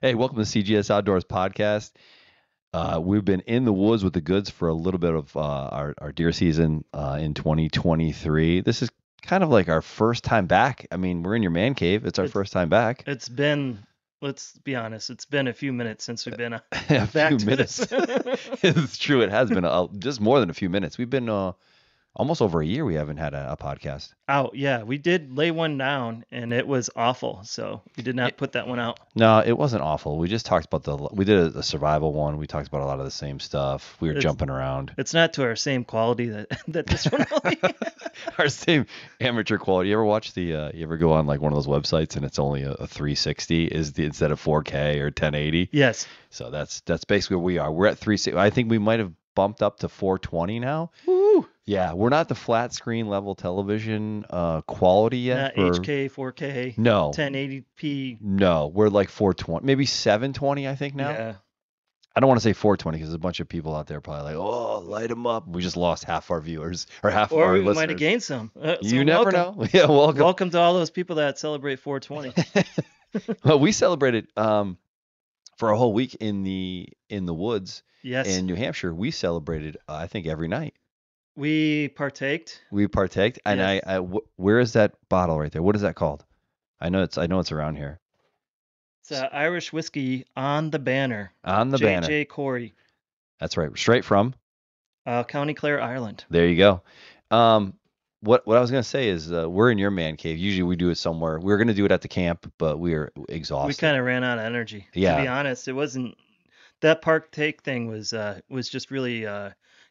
Hey, welcome to CGS Outdoors podcast. We've been in the woods with the goods for a little bit of our deer season in 2023. This is kind of like our first time back. I mean, we're in your man cave. It's our It's first time back. it's been, let's be honest, it's been a few minutes since we've been A few back to minutes. this. It's true. It has been just more than a few minutes. We've been almost over a year we haven't had a podcast. Out, yeah, we did lay one down and it was awful, so we did not put that one out. No, it wasn't awful. We just talked about we did a survival one. We talked about a lot of the same stuff. We were It's jumping around. it's not to our same quality that this one will be. Our same amateur quality. You ever watch you ever go on like one of those websites and it's only a 360 instead of 4K or 1080? Yes. So that's basically where we are. We're at 360. I think we might have bumped up to 420 now. Woo! Yeah, we're not the flat screen level television quality yet. Not HK, 4K, No. 1080p. No, we're like 420, maybe 720 I think now. Yeah. I don't want to say 420 because there's a bunch of people out there probably like, oh, light them up. We just lost half our viewers or half of Or our we listeners. might have gained some. You never know. Yeah, welcome. Welcome to all those people that celebrate 420. Well, we celebrated for a whole week in the woods Yes. in New Hampshire. We celebrated, I think, every night. We partaked. We partaked, and Yes. where is that bottle right there? What is that called? I know it's around here. It's Irish whiskey on the banner. On the banner. J.J. Corey, That's right. Straight from. County Clare, Ireland. There you go. What I was gonna say is we're in your man cave. Usually we do it somewhere. We were gonna do it at the camp, but we were exhausted. We kind of ran out of energy. Yeah. To be honest, it wasn't that partake thing was just really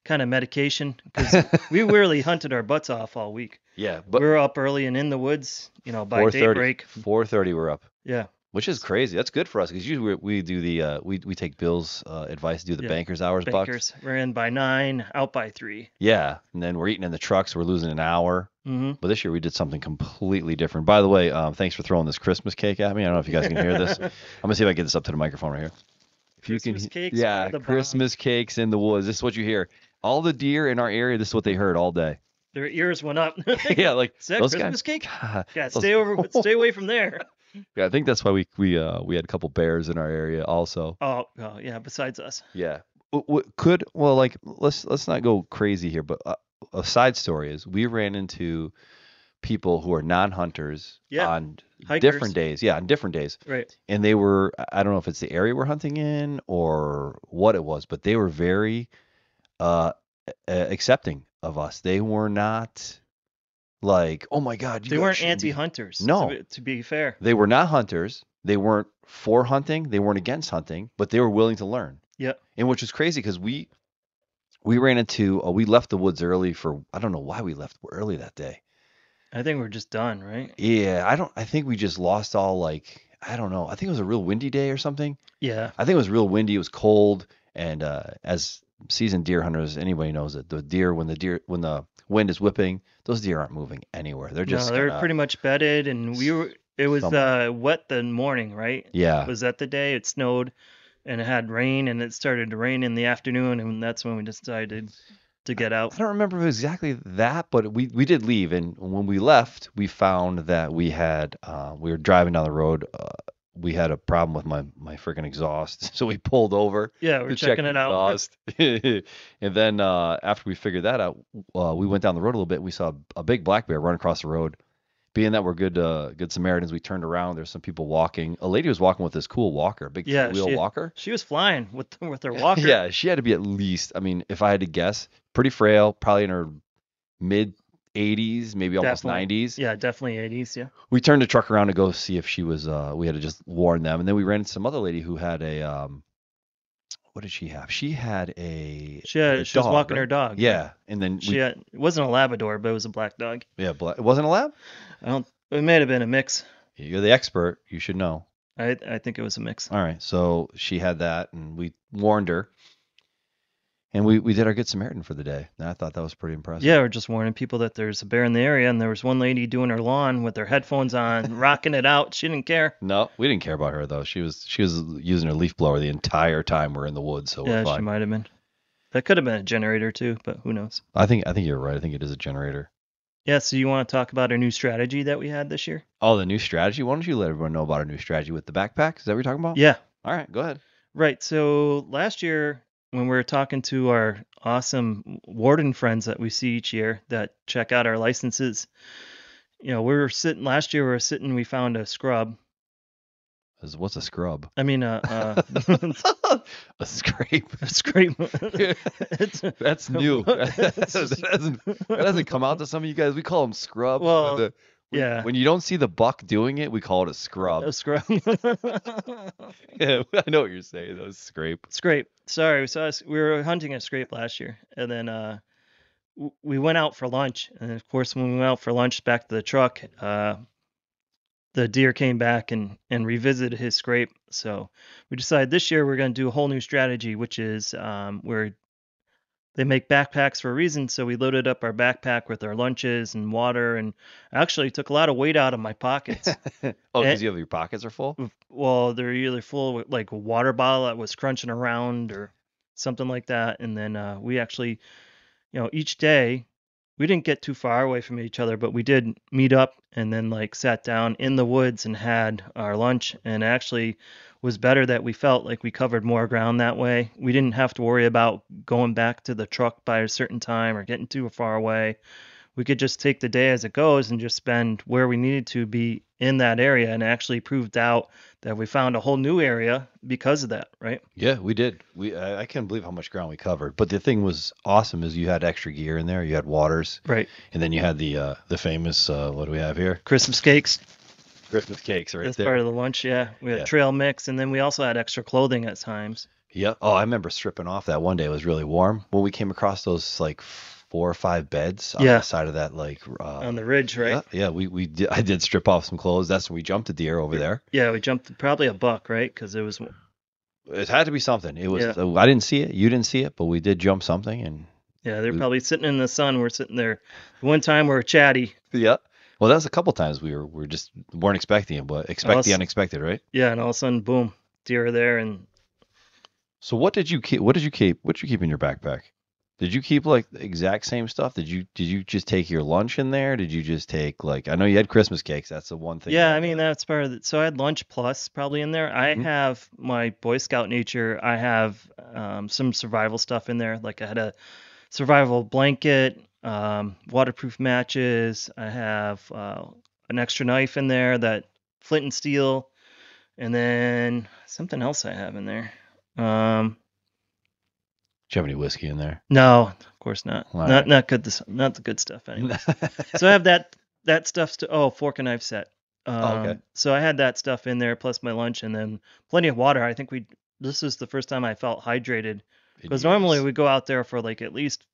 kind of medication because we really hunted our butts off all week. Yeah, We but were up early and in the woods, by 4:30 daybreak. 4:30 we're up. Yeah. Which is crazy. That's good for us because usually we do the we take Bill's advice, do the Yeah. banker's hours bucks. Bankers. We're in by 9, out by 3. Yeah, and then we're eating in the trucks. We're losing an hour. Mm-hmm. But this year we did something completely different. By the way, thanks for throwing this Christmas cake at me. I don't know if you guys can hear this. I'm gonna see if I can get this up to the microphone right here. If Christmas you can, cakes yeah, are the bomb. Christmas cakes in the woods. This is what you hear. All the deer in our area. This is what they heard all day. Their ears went up. Yeah, like Is that those Christmas guys. cake? God, Yeah, those- stay away from there. Yeah, I think that's why we had a couple bears in our area also. Oh, yeah. Besides us. Yeah. Like let's not go crazy here, but a side story is we ran into people who are non-hunters Yeah, on hikers. different days. Yeah, on different days. Right. And they were, I don't know if it's the area we're hunting in or what it was, but they were very accepting of us. They were not like, oh my God, They guys weren't shouldn't be-" anti-hunters. No. To be fair. They were not hunters. They weren't for hunting. They weren't against hunting, but they were willing to learn. Yep. And which was crazy because we ran into, we left the woods early I don't know why we left early that day. I think we're just done, right? Yeah, I think we just lost all I don't know. I think it was a real windy day or something. Yeah. I think it was real windy. It was cold. And as seasoned deer hunters, anybody knows that when the wind is whipping, those deer aren't moving anywhere. They're just they're pretty much bedded, and it was somewhere. wet the morning, right? Yeah. Was that the day it snowed and it had rain, and it started to rain in the afternoon, and that's when we decided to get out. I don't remember exactly that, but we did leave, and when we left, we found that we were driving down the road. We had a problem with my freaking exhaust, so we pulled over. Yeah, we're to check checking the it out. exhaust. And then after we figured that out, we went down the road a little bit. We saw a big black bear run across the road. Being that we're good Samaritans, we turned around. There's some people walking. A lady was walking with this cool walker, big wheel walker. She was flying with her walker. Yeah, she had to be at least, I mean, if I had to guess, pretty frail, probably in her mid 80s, maybe almost Definitely. 90s. Yeah, definitely 80s. Yeah. We turned the truck around to go see if she was, we had to just warn them. And then we ran into some other lady who had a, what did she have? She had a She was dog, walking right? her dog. Yeah. And then It wasn't a Labrador, but it was a black dog. yeah, it wasn't a lab? It may have been a mix. You're the expert. You should know. I think it was a mix. All right. So she had that and we warned her. And we did our Good Samaritan for the day. And I thought that was pretty impressive. Yeah, we're just warning people that there's a bear in the area, and there was one lady doing her lawn with her headphones on, rocking it out. She didn't care. No, we didn't care about her though. She was using her leaf blower the entire time we're in the woods, so we're Yeah, fine. she might have been. That could have been a generator too, but who knows? I think you're right. I think it is a generator. Yeah, so you want to talk about our new strategy that we had this year? Oh, the new strategy. Why don't you let everyone know about our new strategy with the backpack? Is that what you're talking about? Yeah. All right, go ahead. Right. So last year, when we were talking to our awesome warden friends that we see each year that check out our licenses, we were sitting last year. We were sitting. We found a scrub. What's a scrub? I mean, A scrape. a scrape. It's That's new. That hasn't come out to some of you guys. We call them scrubs, but well, yeah, when you don't see the buck doing it, we call it a scrub. a scrub. Yeah, I know what you're saying. That was scrape. Scrape. Sorry, we were hunting a scrape last year, and then we went out for lunch. And of course, when we went out for lunch back to the truck, the deer came back and revisited his scrape. So we decided this year we're going to do a whole new strategy, which is where they make backpacks for a reason. So we loaded up our backpack with our lunches and water, and actually took a lot of weight out of my pockets. Oh, And, because your pockets are full? well, they're either full with like a water bottle that was crunching around or something like that. And then we actually, each day we didn't get too far away from each other, but we did meet up and then like sat down in the woods and had our lunch. And actually was better that we felt like we covered more ground that way. We didn't have to worry about going back to the truck by a certain time or getting too far away. We could just take the day as it goes and just spend where we needed to be in that area, and actually proved out that we found a whole new area because of that, right? Yeah, we did. I can't believe how much ground we covered. But the thing was awesome is you had extra gear in there. You had waters, Right. and then you had the famous what do we have here? Christmas cakes. Christmas cakes right That's there. part of the lunch, yeah. We had Yeah. trail mix, and then we also had extra clothing at times. Yeah. Oh, I remember stripping off that one day. It was really warm when we came across those like 4 or 5 beds on Yeah. the side of that like On the ridge, right? yeah, we did, I did strip off some clothes. That's when we jumped a deer over there. Yeah, we jumped probably a buck, right? Because it was, It had to be something. It was Yeah. I didn't see it. You didn't see it, but we did jump something and yeah, they're we- probably sitting in the sun. We're sitting there. One time we were chatty. yeah. Well, that was a couple times we just weren't expecting it, but expect the Us- unexpected, right? Yeah, and all of a sudden, boom, deer are there. And So what did you keep? What did you keep? What did you keep in your backpack? Did you keep like the exact same stuff? Did you just take your lunch in there? Did you just take like I know you had Christmas cakes. That's the one thing. yeah, I mean, that's part of it. So I had lunch plus probably in there. I Mhm. have my Boy Scout nature. I have some survival stuff in there. Like I had a survival blanket, waterproof matches. I have an extra knife in there, that flint and steel, and then something else I have in there. Did you have any whiskey in there? No, of course not. All Not right. not good. Not the good stuff anyway. So I have that stuff. Fork and knife set. Oh, okay. So I had that stuff in there plus my lunch, and then plenty of water. I think this is the first time I felt hydrated, because normally we go out there for like at least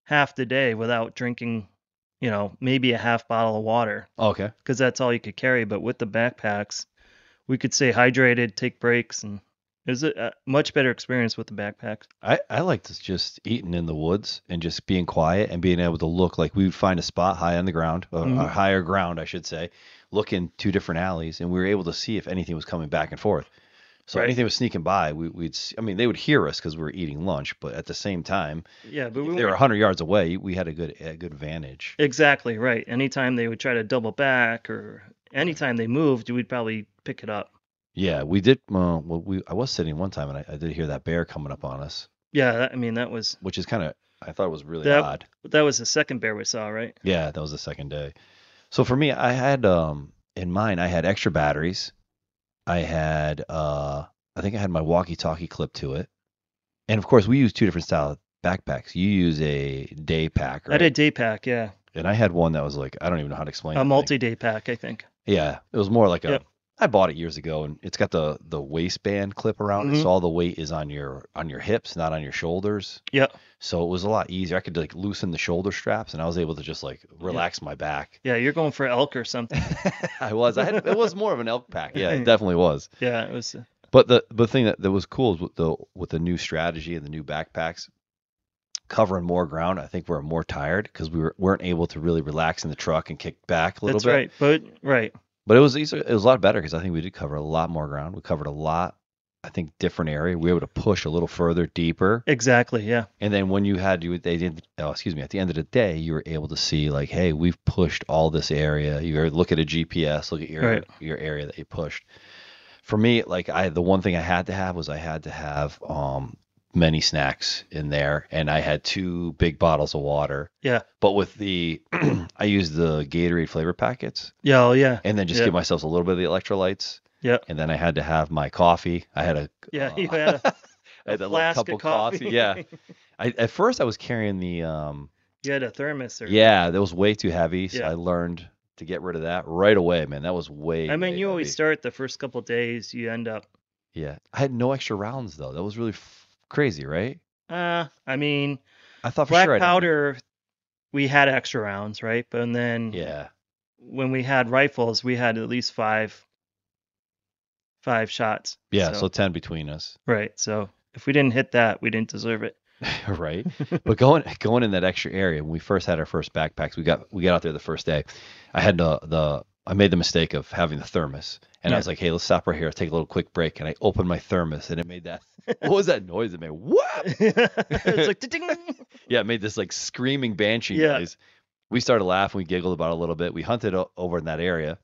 half the day without drinking, maybe a half bottle of water, Okay. because that's all you could carry. But with the backpacks, we could stay hydrated, take breaks, and it was a much better experience with the backpacks. I liked just eating in the woods and just being quiet and being able to look like we would find a spot high on the ground, or Mhm. higher ground, I should say, look in 2 different alleys, and we were able to see if anything was coming back and forth. So Right. anything was sneaking by, I mean, they would hear us because we were eating lunch, but at the same time, Yeah, but if we they were weren't 100 yards away, we had a good vantage. exactly right. Anytime they would try to double back, or anytime they moved, we'd probably pick it up. Yeah, we did. I was sitting one time and I did hear that bear coming up on us, Yeah, I mean that was which is kind of, I thought it was really that odd. that was the second bear we saw, right? Yeah, that was the second day. So for me, I had in mine, I had extra batteries. I had I think I had my walkie-talkie clip to it. And of course, we use 2 different style backpacks. You use a day pack, I right? did day pack, yeah, And I had one that was like, I don't even know how to explain a that thing. multi-day pack, I think. Yeah, it was more like Yep. I bought it years ago, and it's got the waistband clip around it, Mhm. so all the weight is on your hips, not on your shoulders. Yep. So it was a lot easier. I could like loosen the shoulder straps, and I was able to just like relax my back. Yeah, you're going for elk or something. I was. It was more of an elk pack. Yeah, it definitely was. Yeah, it was. But the thing that was cool is with the new strategy and the new backpacks covering more ground. I think we're more tired because weren't able to really relax in the truck and kick back a little That's bit. right. But right. But it was easier, it was a lot better because I think we did cover a lot more ground. We covered a lot, I think, different area. We were able to push a little further, deeper. Exactly. Yeah. And then when you had to, they did, oh, excuse me, at the end of the day, you were able to see like, hey, we've pushed all this area. You look at a GPS, look at Right. your area that you pushed. for me, like the one thing I had to have was I had to have many snacks in there, and I had two big bottles of water. Yeah. But with the I used the Gatorade flavor packets, Yeah. Oh, yeah. and then just Yeah. give myself a little bit of the electrolytes, Yeah. and then I had to have my coffee. I had a Yeah. You had I a had that little flask cup of of coffee. Yeah, coffee. at first I was carrying the You had a thermos or like, yeah, that was way too heavy. So yeah. I learned to get rid of that right away, man. That was I way mean, way you always heavy. start the first couple days, you end up, Yeah, I had no extra rounds though. That was really crazy, right? I mean, I thought for sure black I'd have enough. powder, we had extra rounds, right? But then Yeah, when we had rifles, we had at least five shots. yeah. So, So 10 between us, right. So if we didn't hit that, we didn't deserve it. right? But going in that extra area when we first had our first backpacks, we got out there the first day. I had I made the mistake of having the thermos, and I Yeah. was like, hey, let's stop right here, let's take a little quick break, and I opened my thermos, and it made that. What was that noise? It made whap. It's like, ding. Yeah, it made this like screaming banshee Yeah. noise. We started laughing, we giggled about it a little bit. We hunted over in that area.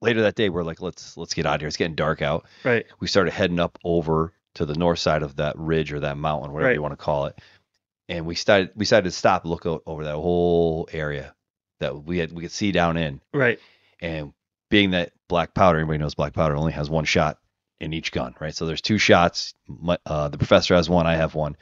Later that day, we're like, let's get out of here. It's getting dark out. Right. We started heading up over to the north side of that ridge or that mountain, whatever Right. you want to call it. And we decided to stop, and look over that whole area that we could see down in. Right. And being that black powder, everybody knows black powder only has one shot in each gun, right? So there's two shots. The professor has one, I have one,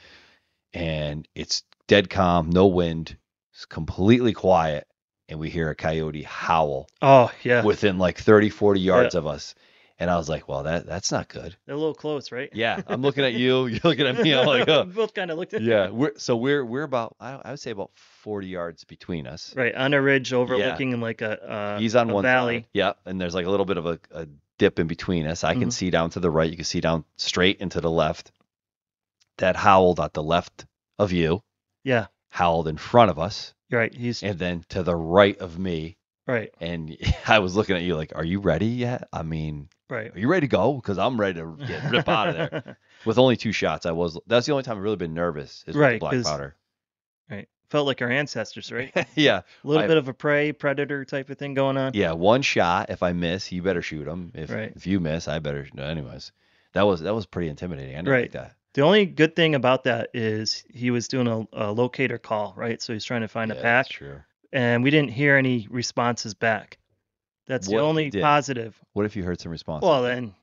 and it's dead calm, no wind, it's completely quiet, and we hear a coyote howl Oh, yeah. within like 30, 40 Yeah. yards of us. And I was like, well, that's not good. They're a little close, right? Yeah, I'm looking at you, you're looking at me. I'm like, oh. We both kind of looked at Yeah, we're about I would say about 40 yards between us. right on a ridge overlooking like He's on a one valley. side. Yeah, and there's like a little bit of a dip in between us. I can Mhm. see down to the right. You can see down straight into the left. That howled at the left of you, Yeah. howled in front of us, You're right. He's and then to the right of me. right. And I was looking at you like, are you ready yet? I mean, Right. are you ready to go? Because I'm ready to rip out of there. With only two shots, that's the only time I've really been nervous is with the Right, black 'cause powder. right. Felt like our ancestors, right? A Yeah. little bit of a prey predator type of thing going on. Yeah, one shot. If I miss, you better shoot him. Right. If you miss, I better. No, anyways, that was pretty intimidating. I didn't Right. like that. The only good thing about that is he was doing a locator call, right? So he's trying to find a Yeah, pack, that's true. and we didn't hear any responses back. That's the What if you only did? positive. What if you heard some response? Well, then,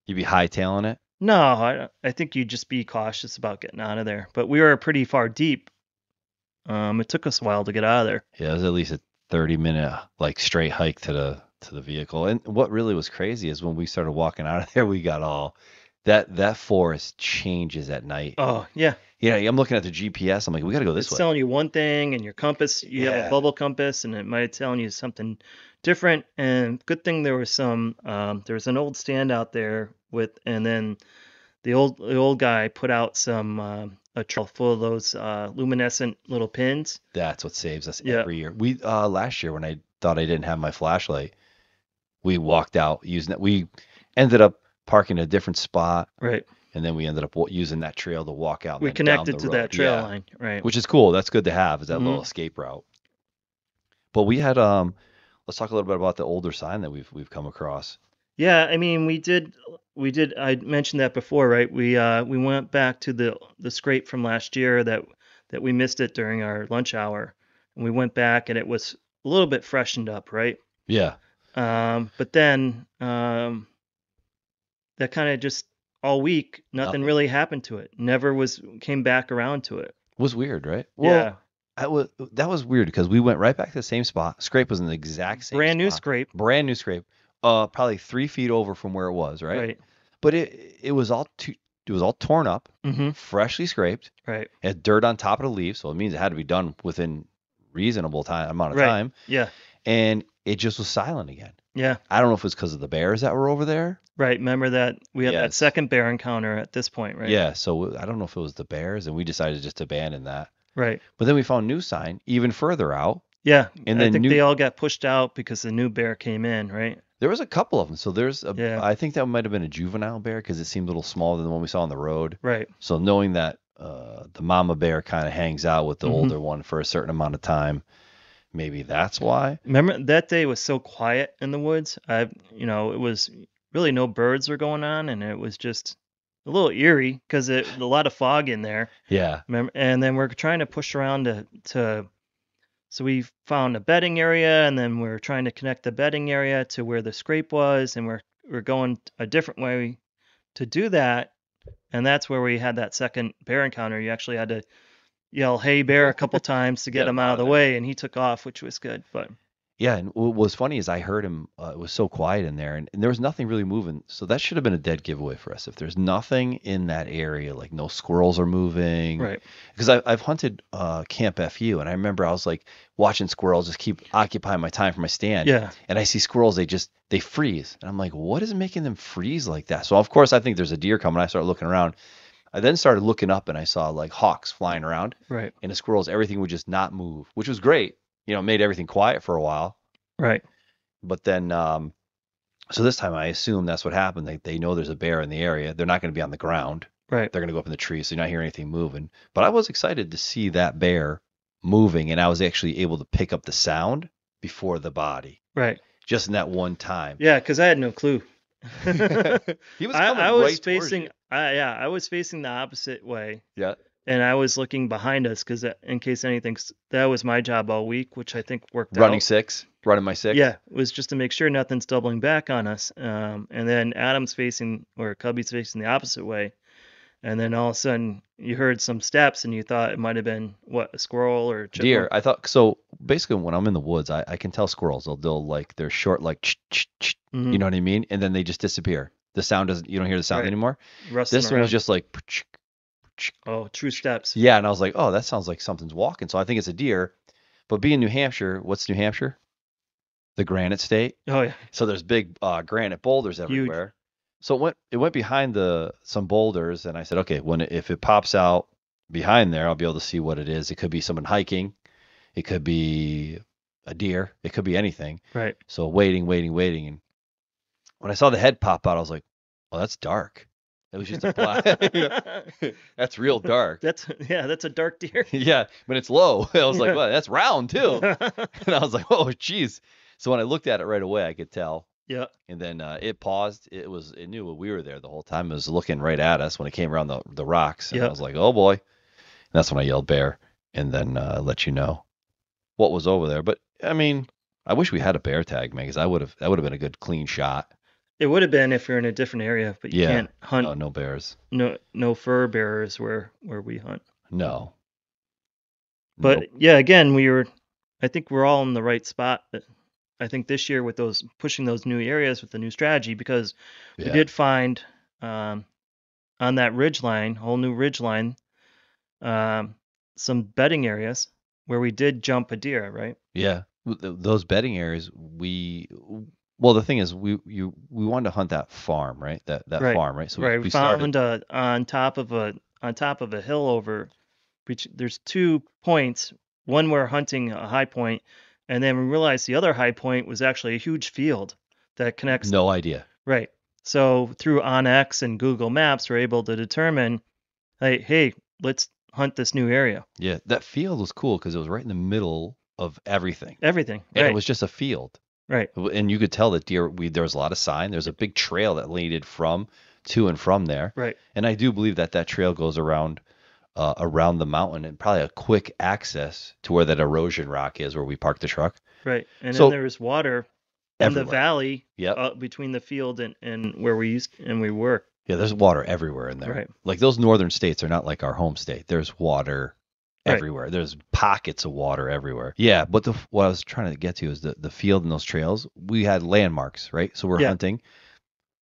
You'd be hightailing it. no, I think you'd just be cautious about getting out of there. But we were pretty far deep. It took us a while to get out of there. Yeah, it was at least a 30-minute like straight hike to the vehicle. And what really was crazy is when we started walking out of there, we got all that forest changes at night. Oh, yeah. Yeah, I'm looking at the GPS. I'm like, we got to go this It's way. telling you one thing, and your compass, you have Yeah. a bubble compass, and it might be telling you something different. And good thing there was there was an old stand out there and then the old guy put out some a trail full of those luminescent little pins. That's what saves us Yeah. every year. We last year when I thought I didn't have my flashlight, we walked out using it. We ended up parking a different spot, Right. and then we ended up using that trail to walk out. And We then down connected the to road. that trail Yeah, line. Right. which is cool. That's good to have. Is that Mhm. little escape route. But we had let's talk a little bit about the older sign that we've come across. Yeah, I mean, we did. I mentioned that before, right? We went back to the scrape from last year that we missed it during our lunch hour, and we went back and it was a little bit freshened up, right? Yeah, But then that kind of just all week, nothing really happened to it. Never came back around to it. was weird, right? Yeah, That was weird because we went right back to the same spot. Scrape was in the exact same brand new spot. scrape, Brand new scrape. Probably 3 feet over from where it was, right? right? But it was all torn up, Mm-hmm. freshly scraped. Right, It had dirt on top of the leaves, so it means it had to be done within reasonable amount of right. time. Yeah, And it just was silent again. yeah, I don't know if it's because of the bears that were over there. right. Remember that we had that Yes. second bear encounter at this point, right? Yeah, so I don't know if it was the bears, and we decided just to abandon that. Right. But then we found a new sign even further out. Yeah, And I then think they all got pushed out because the new bear came in, right? There was a couple of them. So Yeah. I think that might have been a juvenile bear because it seemed a little smaller than the one we saw on the road. Right. So knowing that the mama bear kind of hangs out with the Mhm. older one for a certain amount of time, maybe that's why. Remember that day was so quiet in the woods. It was really no birds were going on, and it was just a little eerie because a lot of fog in there. Yeah. Remember, and then we're trying to push around to so we found a bedding area, and then we're trying to connect the bedding area to where the scrape was, and we're going a different way to do that, and that's where we had that second bear encounter. You actually had to yell "Hey bear" a couple times to get Get him him out out of of the there. way, and he took off, which was good. But Yeah, and what was funny is I heard him. It was so quiet in there, and there was nothing really moving. So that should have been a dead giveaway for us. If there's nothing in that area, like no squirrels are moving, right, because I've hunted Camp FU, and I remember I was like watching squirrels just keep occupying my time for my stand, yeah, and I see squirrels, they freeze, and I'm like, what is making them freeze like that? So of course I think there's a deer coming. I start looking around. I then started looking up, and I saw like hawks flying around, right, and the squirrels, everything would just not move, which was great. Made everything quiet for a while. right, But then, so this time I assume that's what happened. They know there's a bear in the area. They're not going to be on the ground. right. They're going to go up in the trees, so you're not hearing anything moving. But I was excited to see that bear moving, and I was actually able to pick up the sound before the body, Right. just in that one time. Yeah, because I had no clue. He was I coming was right towards you. facing I was facing the opposite way, Yeah, and I was looking behind us because in case anything, that was my job all week, which I think worked out. running my six. Yeah, it was just to make sure nothing's doubling back on us. And then Adam's facing or Cubby's facing the opposite way, and then all of a sudden you heard some steps, and you thought it might have been a squirrel or a Deer. chipmunk. I thought so. Basically, when I'm in the woods, I can tell squirrels. They'll like they're short, like you Hmm. know what I mean, and then they just disappear. The sound doesn't. You don't hear the sound Right, anymore. rustling This one was around. just like, Oh, true steps. yeah, and I was like, oh, that sounds like something's walking. So I think it's a deer. But being New Hampshire, what's New Hampshire? The granite state. Oh yeah, So there's big granite boulders huge. everywhere. So it went behind some boulders, and I said, okay, if it pops out behind there, I'll be able to see what it is. It could be someone hiking. It could be a deer. It could be anything. Right. So waiting, waiting, waiting, and when I saw the head pop out, I was like, "Oh, that's dark." It was just a black. That's real dark. That's a dark deer. Yeah, but it's low. I was like, Yeah. "Well, that's round too." And I was like, "Oh, geez." So when I looked at it right away, I could tell. Yeah. And then it paused. It knew we were there the whole time. It was looking right at us when it came around the rocks, and I Yeah. was like, "Oh boy!" And that's when I yelled bear, and then let you know what was over there. But I mean, I wish we had a bear tag, man, because that would have been a good clean shot. It would have been if you're in a different area, but you Yeah. can't hunt Oh, no bears. no fur bearers where we hunt. No. Nope. But yeah, again, I think we're all in the right spot. I think this year with those pushing those new areas with the new strategy, because we Yeah. did find um, on that ridge line, whole new ridge line, some bedding areas where we did jump a deer, right? Yeah. Those bedding areas, well, the thing is, we wanted to hunt that farm, right? That Right. farm, right? So Right. We we started. found on top of a hill over which there's 2 points. One we're hunting a high point, and then we realized the other high point was actually a huge field that connects. No idea. Right. So through OnX and Google Maps, we're able to determine, hey, let's hunt this new area. Yeah, that field was cool because it was right in the middle of everything, Everything. and it Right. was just a field, Right. and you could tell that deer. There was a lot of sign. There's a big trail that leaded from to and from there, Right. and I do believe that trail goes around the mountain and probably a quick access to where that erosion rock is where we parked the truck. Right. And then So there's water in the everywhere. valley Yep. between the field and where we were. Yeah, there's water everywhere in there. Right. Like those northern states are not like our home state. There's water Right. everywhere. There's pockets of water everywhere. Yeah, but what I was trying to get to is the field and those trails. We had landmarks, right? So we're Yeah. hunting.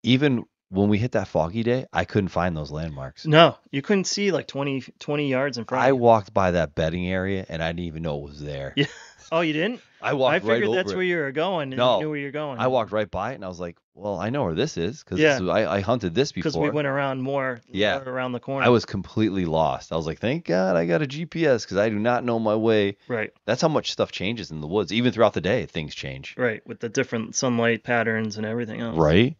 Even when we hit that foggy day, I couldn't find those landmarks. No, you couldn't see like 20 yards in front I of you. walked by that bedding area and I didn't even know it was there. Yeah. Oh, you didn't? I I walked right figured over that's it. where you were going, and you No, knew where you're going. I walked right by it and I was like, well, I know where this is because Yeah. I hunted this Because we before. went around more Yeah. around the corner. I was completely lost. I was like, thank God I got a GPS because I do not know my way. Right, That's how much stuff changes in the woods. Even throughout the day, things change. right, with the different sunlight patterns and everything else. Right?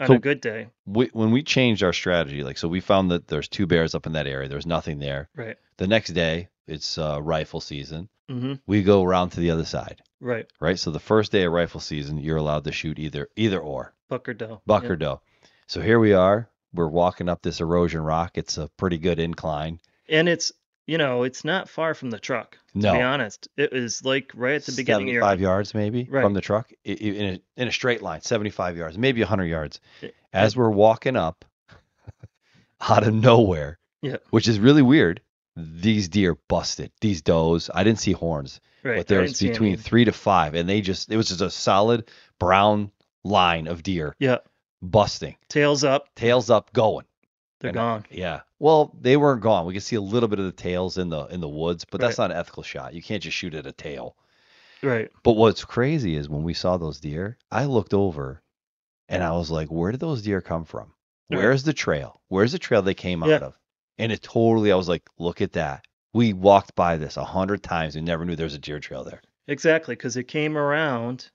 On So a good day. when we changed our strategy, so we found that there's 2 bears up in that area. There's nothing there. Right. The next day, it's rifle season. Mm-hmm. We go around to the other side. Right. Right? So the first day of rifle season, you're allowed to shoot either or. Buck or doe. buck Yep. or doe. So here we are. We're walking up this erosion rock. It's a pretty good incline. And it's, it's not far from the truck, to be No, honest. It was like right at the beginning of your 75 yards maybe from right. the truck in a straight line, 75 yards, maybe 100 yards. And, As we're walking up out of nowhere, yeah, which is really weird, these deer busted. These does. I didn't see horns, right. but I there didn't was see any. between 3 to 5, and it was just a solid brown line of deer Yeah. busting, Tails up. tails up, going. They're And gone. yeah, well, they weren't gone. We could see a little bit of the tails in the woods, but Right. that's not an ethical shot. You can't just shoot at a tail. Right. But what's crazy is when we saw those deer, I looked over and I was like, where did those deer come from? Right. Where's the trail? Where's the trail they came Yeah. out of? And I was like, look at that. We walked by this 100 times and never knew there was a deer trail there Exactly. Because it came around.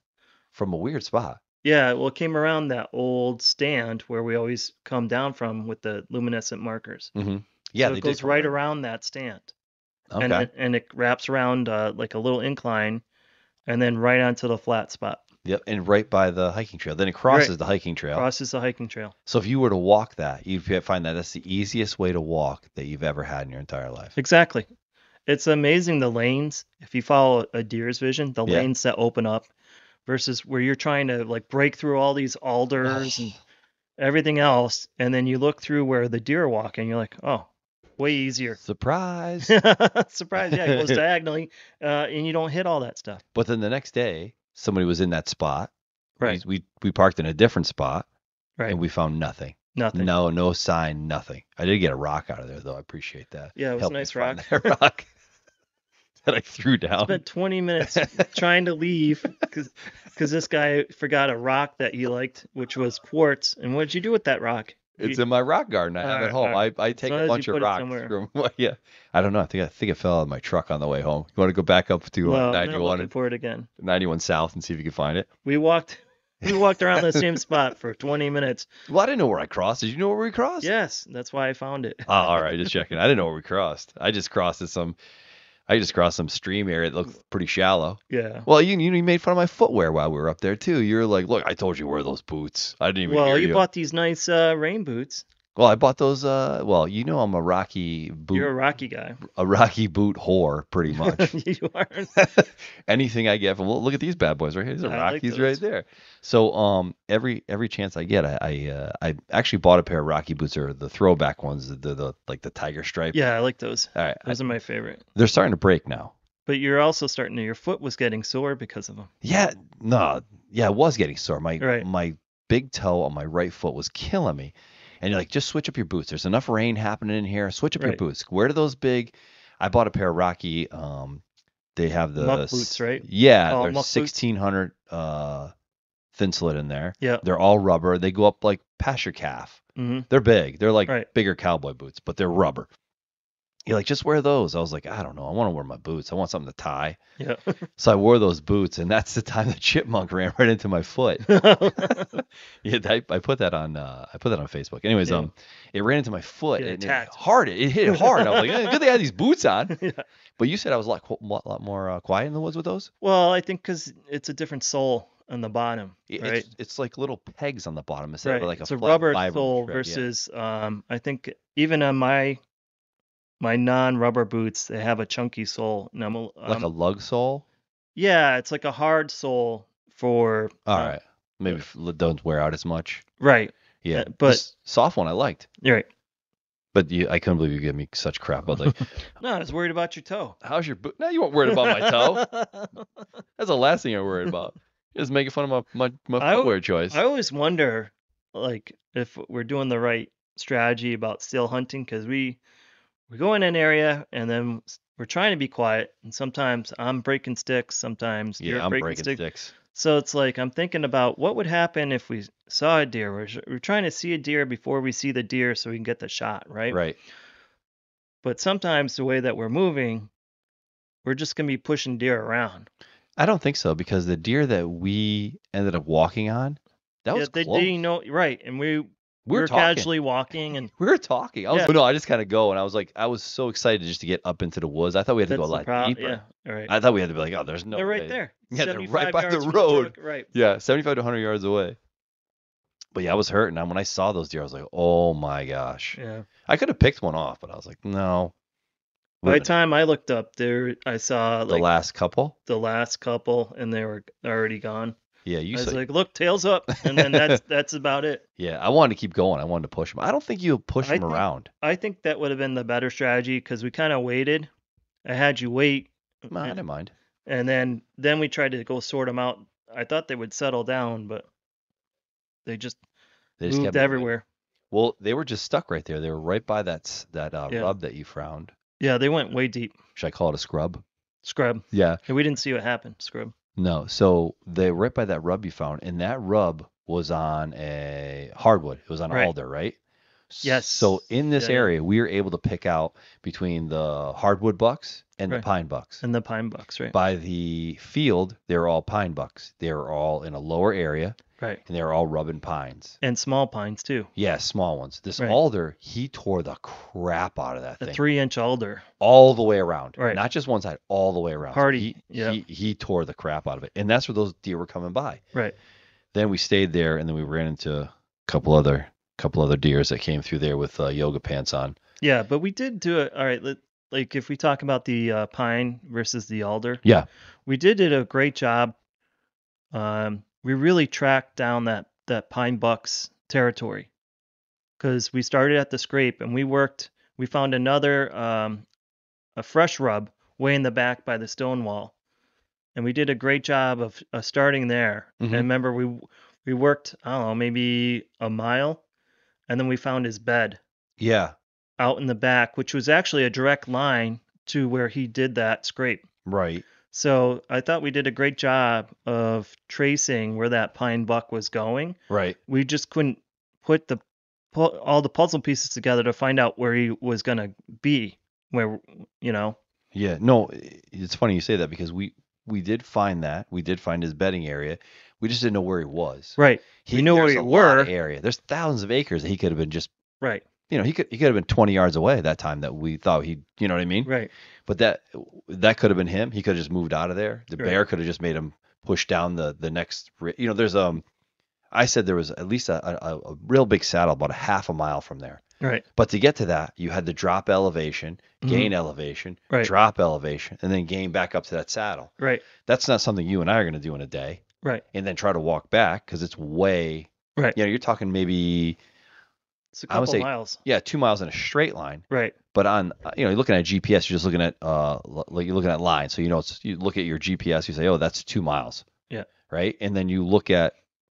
from a weird spot. Yeah. Well, it came around that old stand where we always come down from with the luminescent markers. Mm-hmm. Yeah, So they it did goes come right around. around that stand. Okay. And it wraps around like a little incline and then right onto the flat spot. Yep. And right by the hiking trail. Then it You're right. crosses the hiking trail. Crosses the hiking trail. So if you were to walk that, you'd find that that's the easiest way to walk that you've ever had in your entire life. Exactly. It's amazing the lanes. If you follow a deer's vision, the Yeah. lanes that open up versus where you're trying to like break through all these alders and everything else, and then you look through where the deer are walking, you're like, oh, way easier. Surprise. Surprise, yeah, it goes diagonally, and you don't hit all that stuff. But then the next day, somebody was in that spot. Right. We parked in a different spot Right. and we found nothing. Nothing. No sign, nothing. I did get a rock out of there though. I appreciate that. Yeah, it was Helped a me nice find rock. that rock that I threw down. Spent 20 minutes trying to leave because this guy forgot a rock that he liked, which was quartz. And what did you do with that rock? It's in my rock garden I have at home. I take long a as bunch you of put it rocks somewhere. from yeah. I don't know. I think it fell out of my truck on the way home. You want to go back up to No, I'm not 91 looking and for it again. 91 South and see if you can find it? We walked around the same spot for 20 minutes. Well, I didn't know where I crossed. Did you know where we crossed? Yes, that's why I found it. Oh, all right, just checking. I didn't know where we crossed. I just crossed some stream area that looked pretty shallow. Yeah. Well, you made fun of my footwear while we were up there too. You were like, "Look, I told you wear those boots." I didn't even Well, hear you you. bought these nice rain boots. Well, I bought those. Well, I'm a Rocky You're a boot, Rocky guy. a Rocky boot whore, pretty much. You are. Anything I get from look at these bad boys right here. These are I like Rockies those. right there. So every chance I get, I actually bought a pair of Rocky boots, or the throwback ones, the like the tiger stripe. Yeah, I like those. All right, Those are my favorite. they're starting to break now. But you're also your foot was getting sore because of them. Yeah, no, yeah, it was getting sore. Right. My big toe on my right foot was killing me. And you're like, just switch up your boots. There's enough rain happening in here. Switch up your Right. boots. Wear those big. I bought a pair of Rocky. They have the Muck boots, right? Yeah, Oh, they're muck boots. 1600 thin slit in there. Yeah. They're all rubber. They go up like past your calf. Mm-hmm. They're big. They're like Right. bigger cowboy boots, but they're rubber. You're like, just wear those. I was like, I don't know. I want to wear my boots. I want something to tie. Yeah. So I wore those boots, and that's the time the chipmunk ran right into my foot. Yeah, I put that on Facebook. Anyways, Yeah. it ran into my foot Get and attacked. it hit it hard. I was like, good thing I had these boots on. Yeah. But you said I was a lot more quiet in the woods with those. Well, I think because it's a different sole on the bottom, right? It's like little pegs on the bottom instead Right. of like It's a a flat rubber fiber sole strip, yeah. versus I think even on my non-rubber boots, they have a chunky sole. And like a lug sole. yeah, it's like a hard sole for All right, maybe don't wear out as much. right. Yeah, but this soft one I liked. You're right. But I couldn't believe you gave me such crap. I was like, No, I was worried about your toe. how's your boot? No, you weren't worried about my toe. That's the last thing I'm worried about. Just making fun of my footwear choice. I always wonder, like, if we're doing the right strategy about still hunting, because we go in an area and then we're trying to be quiet, and sometimes I'm breaking sticks, sometimes Yeah, you're I'm breaking breaking sticks. So it's like I'm thinking about what would happen if we saw a deer. We're trying to see a deer before we see the deer so we can get the shot, right? Right. But sometimes the way that we're moving, we're just going to be pushing deer around. I don't think so, because the deer that we ended up walking on, that was they close. didn't know, right? And we were talking. casually walking, and We were talking. No, I just kind of go, and I was so excited just to get up into the woods. I thought we had to go a lot deeper. Yeah, all right. I thought we had to be like, oh, there's no They're right way. there. Yeah, they're 75 right by the yards from road. truck, right. Yeah, 75 to 100 yards away. But yeah, I was hurting. And when I saw those deer, I was like, oh my gosh. Yeah. I could have picked one off, but I was like, no. By Would the have been time I looked up there, I saw the like last couple. the last couple, and they were already gone. Yeah, you I was said. like, look, tails up, and then that's about it. Yeah, I wanted to keep going. I wanted to push him. I don't think you push I him think around. I think that would have been the better strategy because we kind of waited. I had you wait, No, I and, didn't mind. and then we tried to go sort them out. I thought they would settle down, but they just They just kept moved moving. everywhere. Well, they were just stuck right there. They were right by that Yeah, rub that you found. yeah, they went way deep. Should I call it a scrub? Scrub. Yeah. And we didn't see what happened. Scrub. No. So they were right by that rub you found, and that rub was on a hardwood. It was on Right. alder, right? Yes. So in this Yeah, yeah. area, we were able to pick out between the hardwood bucks and the Right. pine bucks. And the pine bucks, right? By the field, they were all pine bucks. They were all in a lower area, Right. and they were all rubbing pines. And small pines too. Yeah, small ones. This Right. alder, he tore the crap out of that A thing 3-inch alder. all the way around. Right. Not just one side, all the way around. So Hardy. Yeah. he tore the crap out of it, and that's where those deer were coming by. Right. Then we stayed there, and then we ran into a couple other deers that came through there with yoga pants on. Yeah, but we did do it. All right. Like if we talk about the pine versus the alder, Yeah. we did a great job. We really tracked down that pine bucks territory because we started at the scrape and we found another a fresh rub way in the back by the stone wall, and we did a great job of starting there. Mhm. And remember, we worked, I don't know, maybe a mile, and then we found his bed Yeah. out in the back, which was actually a direct line to where he did that scrape. Right. So I thought we did a great job of tracing where that pine buck was going. Right. We just couldn't put all the puzzle pieces together to find out where he was going to be. Where, you know, Yeah. No, it's funny you say that because we did find that. We did find his bedding area. We just didn't know where he was. right? We knew where There's you a lot of were. area. There's thousands of acres that he could have been just, Right, he could have been 20 yards away that time that we thought he, you know what I mean? right, But that could have been him. He could have just moved out of there. The Right. bear could have just made him push down the next. There's I said there was at least a real big saddle about a half a mile from there. right, But to get to that, you had to drop elevation, gain elevation, Right. drop elevation, and then gain back up to that saddle. right, That's not something you and I are going to do in a day. right, And then try to walk back because it's way. right. You're talking maybe It's a I would couple say miles. 2 miles in a straight line. Right, But on, you're looking at GPS, you're just looking at, like you're looking at lines. So, you look at your GPS, you say, oh, that's 2 miles. Yeah. Right. And then you look at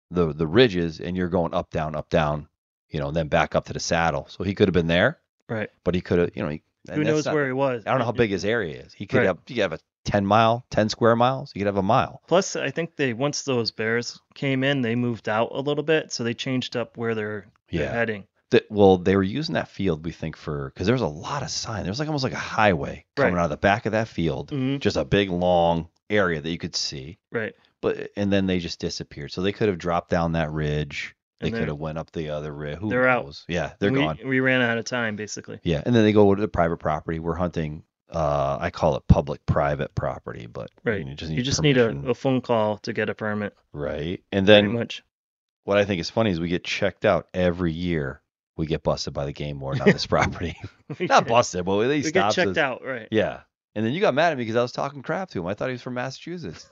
the ridges and you're going up, down, and then back up to the saddle. So he could have been there, right. but he could have, Who knows where he was? I don't know how big his area is. He could Right. have a 10 square miles. He could have a mile. Plus, I think once those bears came in, they moved out a little bit, so they changed up where they're Yeah. heading. Well, they were using that field, we think, because there was a lot of sign. There was almost like a highway coming Right. out of the back of that field, Mhm. just a big long area that you could see. Right. And then they just disappeared. So they could have dropped down that ridge. They And could they're- have went up the other ridge. Who they're out. knows? Yeah, they're And gone. We ran out of time, basically. Yeah, and then they go to the private property. We're hunting. I call it public-private property, but Right. you You just need permission. a phone call to get a permit, Right. And pretty then much. what I think is funny is we get checked out every year. We get busted by the game warden on this property. We Not get- busted, but they We get stops checked us. out, right? Yeah. And then you got mad at me because I was talking crap to him. I thought he was from Massachusetts.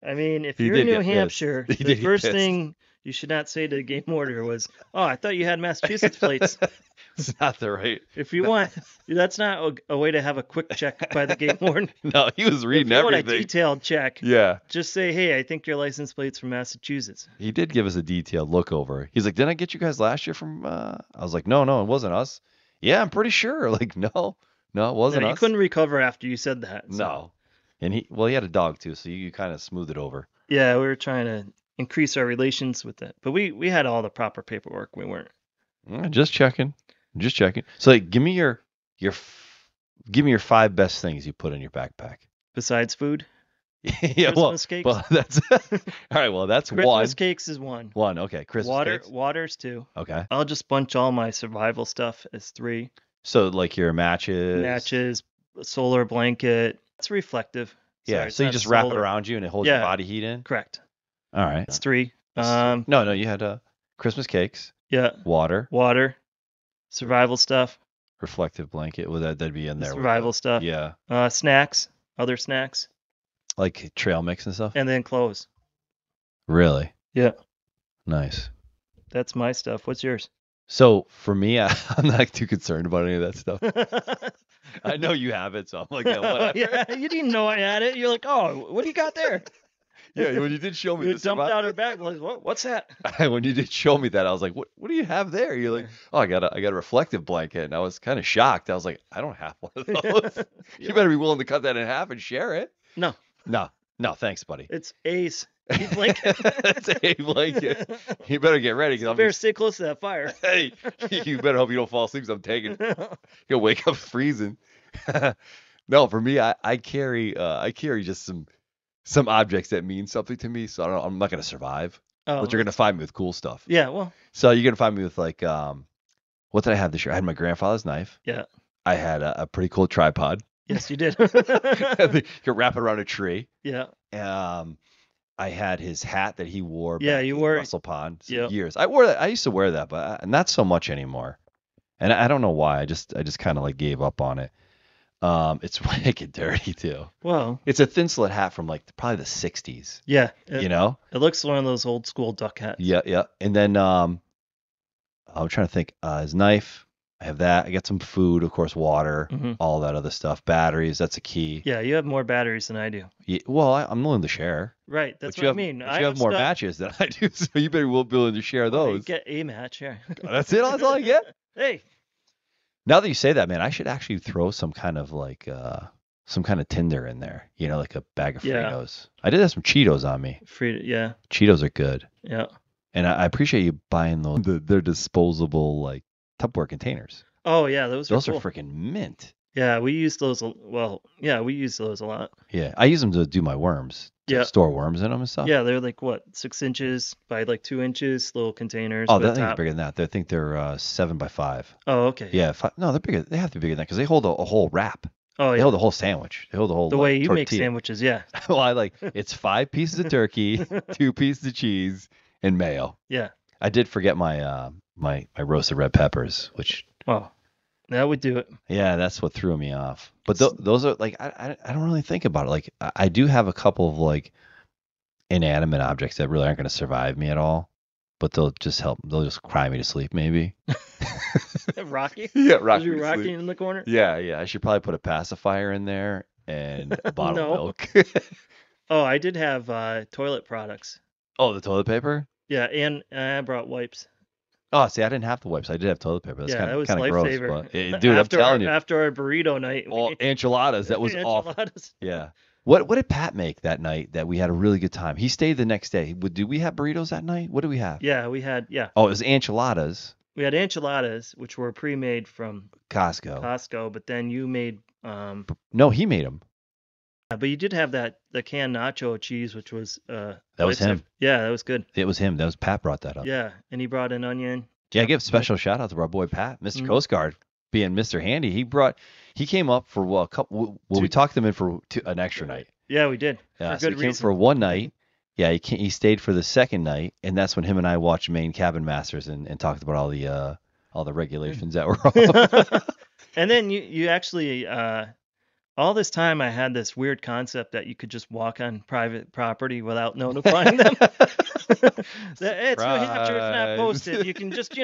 I mean, if He you're did in New get pissed. Hampshire, He the did get first pissed. thing you should not say to the game warden was, "Oh, I thought you had Massachusetts plates." It's not the right. If you want, that's not a way to have a quick check by the game warden. No, he was If reading you want a everything. detailed check, Yeah. just say, "Hey, I think your license plate's from Massachusetts." He did give us a detailed look over. He's like, "Didn't I get you guys last year from?" I was like, "No, it wasn't us." Yeah, I'm pretty sure. Like, no, it wasn't No, you us. couldn't recover after you said that. so- No. And he had a dog too, so you kind of smooth it over. Yeah, we were trying to increase our relations with it, but we had all the proper paperwork. We weren't. Just checking. So, like, give me your 5 best things you put in your backpack. Besides food, Yeah, Christmas cakes. well, that's all right. Well, that's Christmas one. cakes is one. One, okay. Christmas cakes. Water's two. Okay. I'll just bunch all my survival stuff as 3. So, like your matches. Matches, solar blanket. It's reflective. Yeah. Sorry, it's So you not just wrap it solar. around you and it holds your Yeah. body heat in. Correct. All right. It's 3. No, you had Christmas cakes, Yeah. water, Water, survival stuff, reflective blanket. Well, that'd be in the there with survival stuff. yeah, Snacks, other snacks, like trail mix and stuff. and then clothes. Really Yeah. nice. That's my stuff. What's yours? So for me, I'm not too concerned about any of that stuff. I know you have it, so I'm like, yeah, whatever. Yeah, you didn't know I had it. You're like, oh, what do you got there? Yeah, when you did show me You the dumped out her survival, bag. Like, what's that? when you did show me that, I was like, what do you have there? You're like, oh, I got a reflective blanket, and I was kind of shocked. I was like, I don't have one of those. You better be willing to cut that in half and share it. No, No, thanks, buddy. it's Ace. Blanket. It's a blanket. You better get ready because You better stay close to that fire. Hey, you better hope you don't fall asleep. 'Cause I'm taking. You'll wake up freezing. No, for me, I carry just some objects that mean something to me. So I'm not gonna survive, Oh, but you're gonna find me with cool stuff. yeah. Well, So you're gonna find me with like what did I have this year? I had my grandfather's knife. yeah. I had a pretty cool tripod. Yes, you did. You could wrap it around a tree. Yeah. I had his hat that he wore Yeah, back you in wore it. Russell Pond Yep. years. I wore that. I used to wear that, but not so much anymore. And I don't know why. I just kind of like gave up on it. It's wicked dirty too. Well, It's a thin slit hat from like probably the 60s, yeah. you know? It looks one of those old school duck hats. Yeah. And then I'm trying to think. His knife. I have that. I got some food, of course, water, Mhm. all that other stuff. Batteries. That's a key. Yeah, you have more batteries than I do. Yeah, well, I'm willing to share. Right. That's But what you I have, mean. but you have more stuff- matches than I do, so you better be willing to share Well, you those. get a match, yeah. That's it. That's all I get. Hey. Now that you say that, man, I should actually throw some kind of like some kind of tinder in there. You know, like a bag of Yeah. Fritos. I did have some Cheetos on me. Yeah. Cheetos are good, Yeah. and I appreciate you buying those. They're disposable like Tupperware containers. Oh yeah, those Those are are cool. freaking mint. Yeah, we use those. We use those a lot. Yeah, I use them to do my worms. To Yeah. store worms in them and stuff. Yeah, they're like what, 6 inches by like 2 inches, little containers. Oh, with that a thing's top. bigger than that. I think they're 7 by 5. Oh, okay. Yeah, no, they're bigger. They have to be bigger than that because they hold a whole wrap. Oh They yeah. hold a whole sandwich. They hold a whole The like, way you make tortilla. sandwiches, yeah. Well, I like it's 5 pieces of turkey, 2 pieces of cheese, and mayo. Yeah. I did forget my my roasted red peppers, which Well, that would do it. yeah, that's what threw me off. But those are like I don't really think about it. Like I do have a couple of like inanimate objects that really aren't going to survive me at all, but they'll just help. They'll just cry me to sleep, maybe. Rocky? Yeah, Was you rocking in the corner? Yeah. I should probably put a pacifier in there and a bottle No. of milk. Oh, I did have toilet products. Oh, the toilet paper. Yeah, and I brought wipes. Oh, see, I didn't have the wipes. I did have toilet paper. That's Yeah, that was kind of gross, lifesaver. but dude, I'm telling you, After our burrito night. all enchiladas. That was awful. Enchiladas. Yeah. What did Pat make that night that we had a really good time? He stayed the next day. Did we have burritos that night? What did we have? Yeah, we had Oh, it was enchiladas. we had enchiladas, which were pre-made from Costco. Costco, but then you made No, he made them. but you did have the canned nacho cheese, which was That was lifesaver. him. Yeah, that was good. It was him. That was Pat brought that up. Yeah, and he brought an onion. Yeah, give special shout out to our boy Pat, Mr. Mhm. Coast Guard, being Mr. Handy. He came up for a couple. Well, we talked him in for an extra night. Yeah, we did. Yeah, For so good he came reason. for one night. Yeah, he stayed for the second night, and that's when him and I watched Maine Cabin Masters and talked about all the regulations that were wrong. And then you actually all this time I had this weird concept that you could just walk on private property without notifying them. It's New Hampshire, it's not posted. You can just,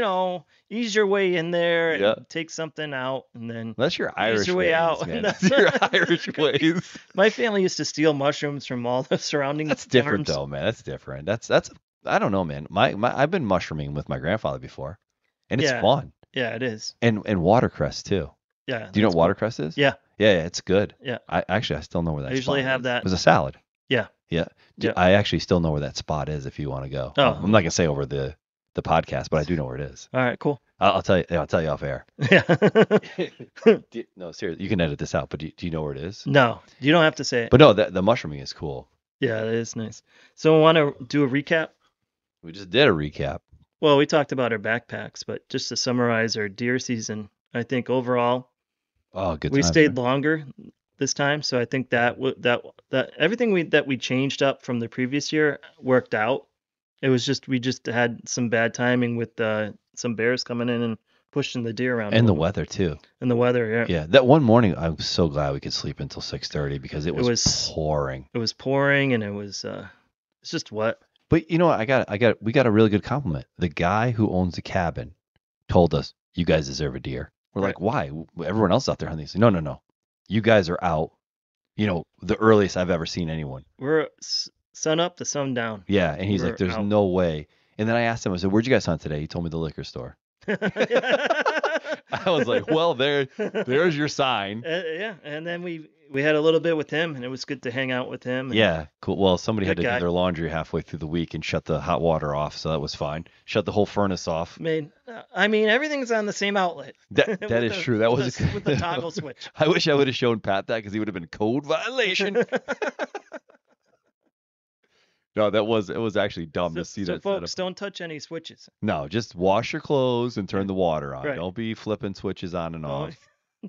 ease your way in there and Yeah. take something out, and then That's your Irish your way ways, out. man. That's That's your Irish ways. my family used to steal mushrooms from all the surrounding That's different farms. though, man. That's different. That's I don't know, man. My I've been mushrooming with my grandfather before, and it's Yeah. fun. Yeah, it is. And watercress too. Yeah. Do you know that's what watercress is? cool. Yeah. Yeah, it's good. Yeah. I still know where that. I usually spot have is. that. It was a salad. Yeah. Yeah. Yeah. I actually still know where that spot is if you want to go. Oh. I'm not gonna say over the podcast, but I do know where it is. All right, cool. I'll tell you. I'll tell you off air. Yeah. No, seriously, you can edit this out. But do you know where it is? No, you don't have to say it. But no, the mushrooming is cool. Yeah, it is nice. So I want to do a recap. We just did a recap. Well, we talked about our backpacks, but just to summarize our deer season, I think overall Oh, good. we times, stayed man. longer this time. So I think that everything that we changed up from the previous year worked out. It was just we just had some bad timing with some bears coming in and pushing the deer around a And the little bit. weather too. And the weather, yeah. Yeah, that one morning I was so glad we could sleep until 6:30 because it It was was pouring. it was pouring and it was it's just wet. But you know what? We got a really good compliment. The guy who owns the cabin told us, "You guys deserve a deer." We're Right. like, "Why? Everyone else out there hunting." He said, "No, no, no. You guys are out. You know, the earliest I've ever seen anyone." We're sun up to sun down. Yeah, and he's like, We're "There's out. no way." And then I asked him, I said, "Where'd you guys hunt today?" He told me the liquor store. I was like, "Well, there's your sign." Yeah, and then we had a little bit with him, and it was good to hang out with him. And Yeah, cool. Well, somebody had good to do guy. their laundry halfway through the week and shut the hot water off, so that was fine. Shut the whole furnace off. I mean, everything's on the same outlet. That with is true. That was with the toggle switch. I wish I would have shown Pat that because he would have been code violation. No, it was actually dumb to see So that folks, setup. don't touch any switches. No, just wash your clothes and turn the water on. Right. Don't be flipping switches on and off.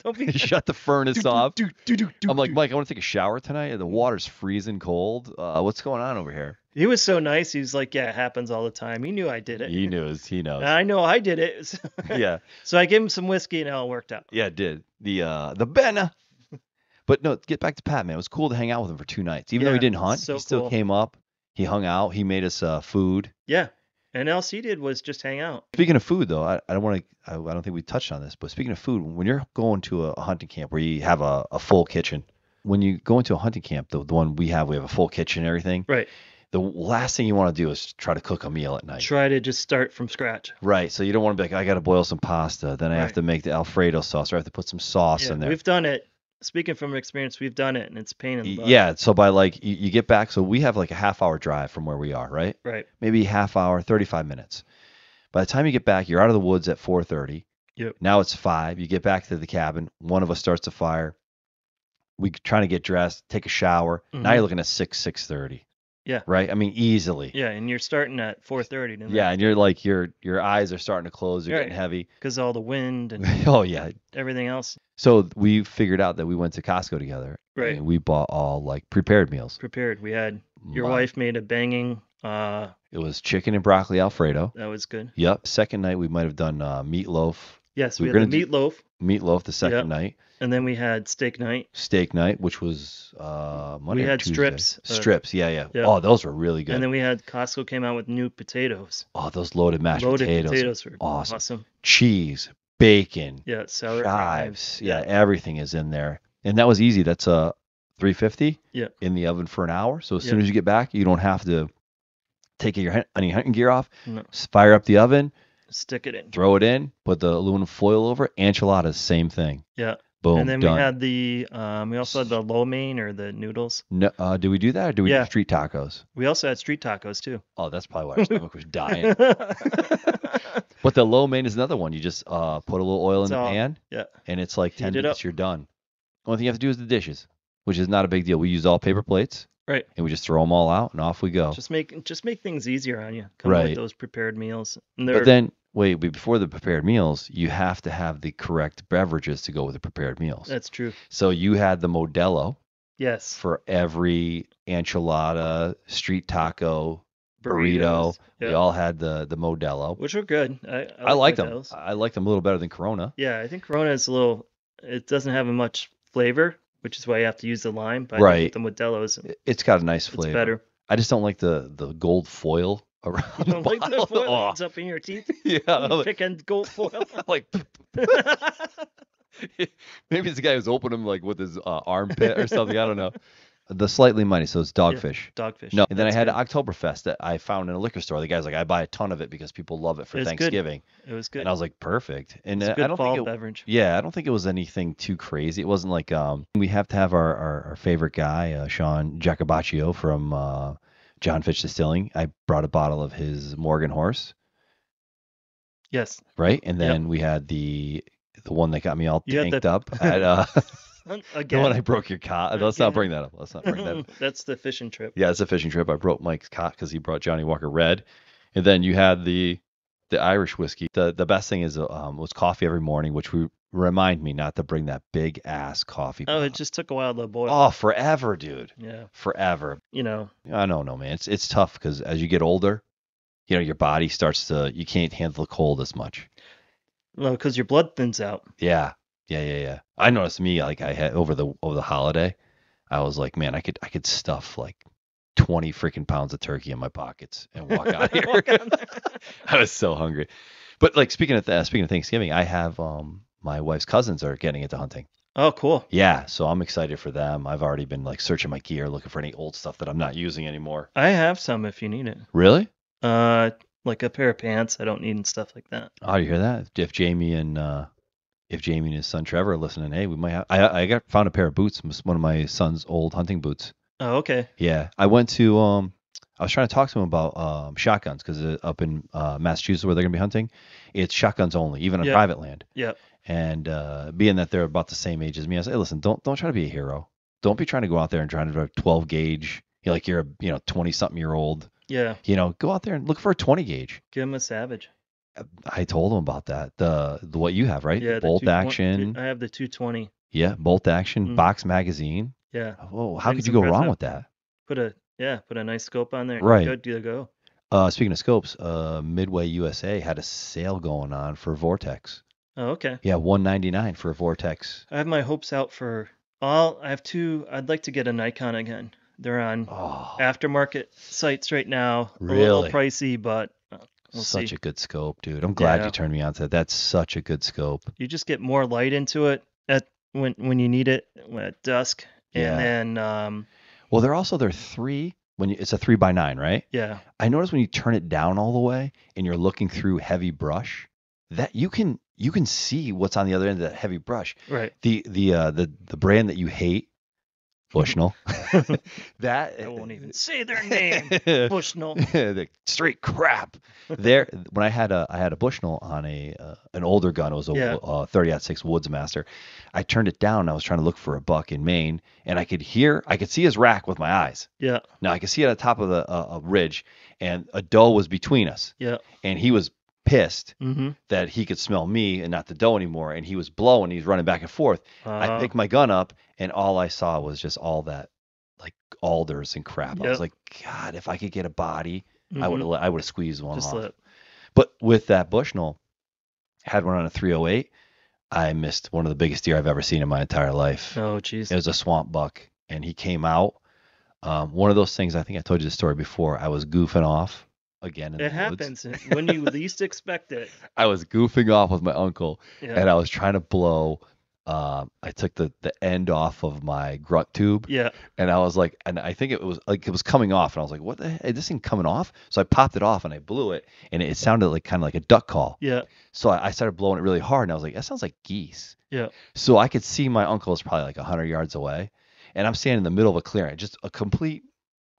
Don't be Shut the furnace off. I'm like, do. Mike, I want to take a shower tonight. The water's freezing cold. What's going on over here? He was so nice. He was like, "Yeah, it happens all the time." He knew I did it. He knows. He knows. I know I did it. Yeah. So I gave him some whiskey, and it all worked out. Yeah, it did. The Benna. But no, get back to Pat, man. It was cool to hang out with him for 2 nights. Even though he Yeah, didn't hunt, so he still cool. came up. He hung out. He made us food. Yeah, and else he did was just hang out. Speaking of food, though, I don't want to. I don't think we touched on this. But speaking of food, when you're going to a hunting camp where you have a full kitchen, when you go into a hunting camp, the one we have a full kitchen and everything. Right. The last thing you want to do is try to cook a meal at night. Try to just start from scratch. Right. So you don't want to be like, I got to boil some pasta. Then I have Right. to make the Alfredo sauce, or I have to put some sauce Yeah, in there. we've done it. Speaking from experience, we've done it, and it's a pain in the butt. Yeah. So by like you get back, so we have like a half-hour drive from where we are, right? Right. Maybe half hour, 35 minutes. By the time you get back, you're out of the woods at 4:30. Yep. Now it's 5. You get back to the cabin. One of us starts the fire. We trying to get dressed, take a shower. Now you're looking at 6:30. Yeah. Right. I mean, easily. Yeah, and you're starting at 4:30. Yeah, and you're like your eyes are starting to close. They're getting Right. heavy. Because all the wind and Oh yeah. everything else. So we figured out that we went to Costco together. Right. And we bought all like prepared meals. Prepared. We had your My- wife made a banging. It was chicken and broccoli Alfredo. That was good. Yep. Second night we might have done meatloaf. Yes, We we were had the gonna meatloaf, Meatloaf the second Yep. night. and then we had steak night. Steak night, which was Monday. We or had Tuesday. strips, Strips, yeah. yeah. Oh, those were really good. And then we had Costco came out with new potatoes. Oh, those loaded mashed Loaded potatoes. were Awesome. Cheese, bacon, Yeah, sour chives. Yeah, everything is in there. And that was easy. That's $3.50 Yeah. in the oven for an hour. So as Yeah. soon as you get back, you don't have to take any hunting gear off. No. Fire up the oven, Stick it in. throw it in, put the aluminum foil over it. Enchiladas, same thing. Yeah. Boom, And then done. we had the we also had the lo mein or the noodles. No, did we do that or did we Yeah. do street tacos? We also had street tacos too. Oh, that's probably why our stomach was dying. But the lo mein is another one. You just put a little oil in the pan, Yeah. and it's like 10 Heat it minutes, up. you're done. Only thing you have to do is the dishes, which is not a big deal. We use all paper plates, Right. and we just throw them all out, and off we go. Just make things easier on you. Come Right. with those prepared meals. And But then, before the prepared meals, you have to have the correct beverages to go with the prepared meals. that's true. So you had the Modelo Yes. for every enchilada, street taco, burrito. We Yeah. all had the Modelo. Which were good. I like them. those. I like them a little better than Corona. Yeah, I think Corona is it doesn't have much flavor, which is why you have to use the lime. But I Right. think with the Modelo's, It's got a nice it's flavor. better. I just don't like the gold foil around You the don't like the bottle. foil? Oh, It's up in your teeth. yeah, You picking gold foil. like maybe it's the guy who's opening them like with his armpit or something. I don't know. The slightly mighty, so it's dogfish. Dogfish. No, and then I That's had good. Oktoberfest that I found in a liquor store. The guy's like, I buy a ton of it because people love it for It's good. Thanksgiving. It was good. And I was like, perfect. And It's a I good don't fall think it, beverage. yeah, I don't think it was anything too crazy. It wasn't like we have to have our favorite guy, Sean Giacobaccio from John Fitch Distilling. I brought a bottle of his Morgan Horse, Yes. right? And then we had the one that got me all You had tanked the- up at the Again. one I broke your cot. Let's not bring that up. Let's not bring that up. That's the fishing trip. Yeah, it's a fishing trip. I broke Mike's cot because he brought Johnny Walker Red, and then you had the Irish whiskey. The best thing is was coffee every morning, which remind me not to bring that big ass coffee. Oh, it pot. just took a while to boil. Oh, forever, dude. Yeah. Forever. You know. I don't know, man. It's tough because as you get older, your body starts to, you can't handle the cold as much. Well, because your blood thins out. Yeah. Yeah. I noticed me, like I had over the holiday, I was like, man, I could stuff like 20 freaking pounds of turkey in my pockets and walk out here. Walk out there. I was so hungry. But like speaking of Thanksgiving, I have my wife's cousins are getting into hunting. Oh, cool. Yeah, so I'm excited for them. I've already been like searching my gear, looking for any old stuff that I'm not using anymore. I have some if you need it. Really? Like a pair of pants I don't need and stuff like that. Oh, you hear that? If Jamie and his son Trevor are listening, hey, we might have. I found a pair of boots, one of my son's old hunting boots. Oh, okay. Yeah, I went to I was trying to talk to him about shotguns because up in Massachusetts where they're gonna be hunting, it's shotguns only, even on Yep. private land. Yep. And being that they're about the same age as me, I said, hey, listen, don't try to be a hero. Don't be trying to go out there and trying to drive 12 gauge. Like you're a 20 something year old. Yeah. Go out there and look for a 20 gauge. Give him a Savage. I told him about that. The what you have, right? Yeah. The bolt action. I have the 220. Yeah, bolt action, box magazine. Yeah. Oh, how could you go wrong with that? Put a nice scope on there. Right. Good to go. Speaking of scopes, Midway USA had a sale going on for Vortex. Oh, okay. Yeah, $199 for a Vortex. I have my hopes out for all. I have two. I'd like to get a Nikon again. They're on aftermarket sites right now. Really? A little pricey, but we'll see. Such a good scope, dude. I'm glad you turned me on to that. That's such a good scope. You just get more light into it when you need it at dusk. Yeah. And then well, they're 3 it's a 3x9, right? Yeah. I noticed when you turn it down all the way and you're looking through heavy brush, that you can see what's on the other end of that heavy brush. Right. The brand that you hate, Bushnell. That I won't even say their name. Bushnell. The straight crap. When I had a Bushnell on an older gun, it was a 30-06 Woodsmaster. I turned it down. I was trying to look for a buck in Maine, and I could see his rack with my eyes. Yeah. Now I could see it at the top of a ridge, and a doe was between us. Yeah. And he was pissed that he could smell me and not the doe anymore, and he was blowing. He's running back and forth. I picked my gun up, and all I saw was just all that like alders and crap. I was like, God, if I could get a body, I would have squeezed one off. But with that Bushnell, had one on a 308. I missed one of the biggest deer I've ever seen in my entire life. Oh, jeez. It was a swamp buck, and he came out. One of those things, I think I told you the story before. I was goofing off again. It happens when you least expect it. I was goofing off with my uncle, and I was trying to blow. I took the end off of my grunt tube. Yeah. And I was like, and I think it was coming off, and I was like, what the heck? Is this thing coming off? So I popped it off and I blew it, and it sounded like kind of like a duck call. Yeah. So I started blowing it really hard, and I was like, that sounds like geese. Yeah. So I could see my uncle is probably like 100 yards away, and I'm standing in the middle of a clearing, just a complete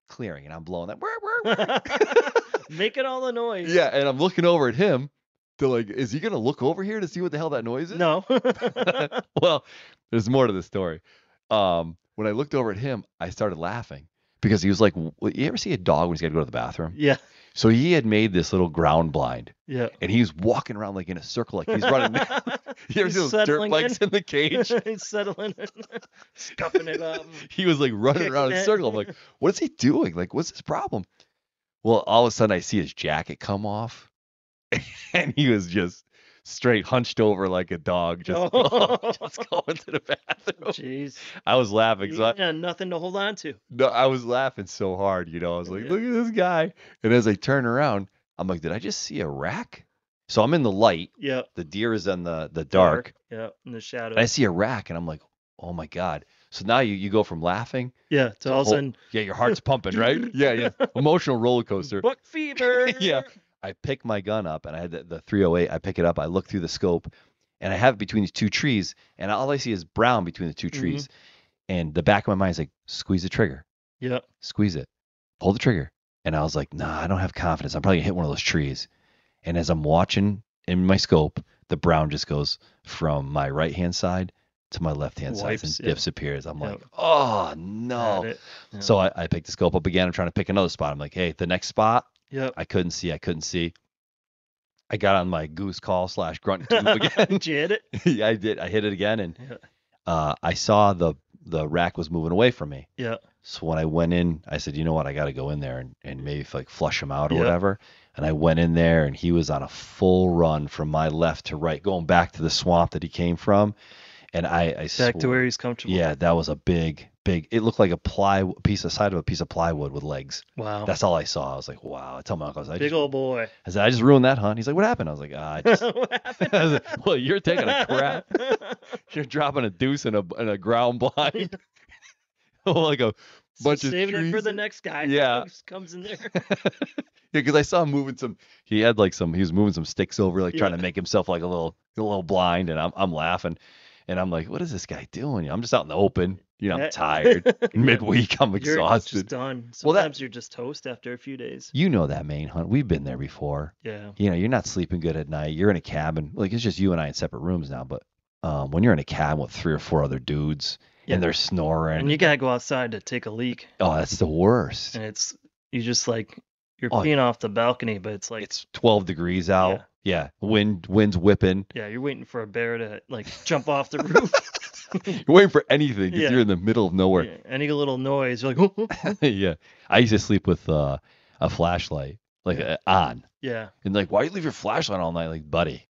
clearing, and I'm blowing that. Making all the noise. Yeah, and I'm looking over at him. To like, is he gonna look over here to see what the hell that noise is? No. Well, there's more to the story. When I looked over at him, I started laughing because he was like, you ever see a dog when he's got to go to the bathroom? Yeah. So he had made this little ground blind. Yeah. And he's walking around like in a circle, like he's running. You ever see those dirt bikes in the cage? He's settling in, scuffing it up. He was like running around in a circle. I'm like, what is he doing? Like, what's his problem? Well, all of a sudden I see his jacket come off. And he was just straight hunched over like a dog, just going to the bathroom. Jeez. I was laughing. So yeah, nothing to hold on to. No, I was laughing so hard, I was like, look at this guy. And as I turn around, I'm like, did I just see a rack? So I'm in the light. Yeah. The deer is in the dark. Yeah, in the shadow. And I see a rack, and I'm like, oh my God. So now you go from laughing. Yeah, to all of a sudden. Yeah, your heart's pumping, right? Yeah. Emotional roller coaster. Buck fever. Yeah. I pick my gun up, and I had the 308. I pick it up. I look through the scope, and I have it between these two trees, and all I see is brown between the two trees. And the back of my mind is like, squeeze the trigger. Yeah. Squeeze it. Pull the trigger. And I was like, nah, I don't have confidence. I'm probably going to hit one of those trees. And as I'm watching in my scope, the brown just goes from my right-hand side to my left-hand side and disappears. I'm like, oh, no. Yeah. So I picked the scope up again. I'm trying to pick another spot. I'm like, hey, the next spot. Yep. I couldn't see. I got on my goose call / grunt tube again. Did you hit it? Yeah, I did. I hit it again, and I saw the rack was moving away from me. Yeah. So when I went in, I said, you know what, I got to go in there and maybe like flush him out or Yep. whatever. And I went in there and he was on a full run from my left to right, going back to the swamp that he came from. And I Back to where swear, he's comfortable. yeah, that was a big. It looked like a side of a piece of plywood with legs. Wow. That's all I saw. I was like, wow. I tell my uncle, Big old boy. I said, I just ruined that hunt. He's like, what happened? I was like, I just, What happened? I was like, well, you're taking a crap. You're dropping a deuce in a ground blind, like a bunch Just of saving it for trees. the next guy Yeah. that comes in there. Yeah, because I saw him moving some. He had like some. He was moving some sticks over, like trying Yeah. to make himself like a little blind. And I'm laughing, and I'm like, what is this guy doing? I'm just out in the open. I'm tired. Yeah. Midweek, I'm You're just exhausted. done. Well, Sometimes you're just toast after a few days. that main hunt. We've been there before. Yeah. You're not sleeping good at night. You're in a cabin. Like it's just you and I in separate rooms now. But when you're in a cabin with 3 or 4 other dudes Yeah. and they're snoring, And you gotta go outside to take a leak. oh, that's the worst. And you just like you're Oh, peeing off the balcony, but it's like it's 12 degrees out. Yeah, wind's whipping. yeah, you're waiting for a bear to like jump off the roof. You're waiting for anything because Yeah. you're in the middle of nowhere. Yeah, any little noise, you're like, oh. Yeah, I used to sleep with a flashlight on, Yeah. and like, why you leave your flashlight all night? Like, buddy,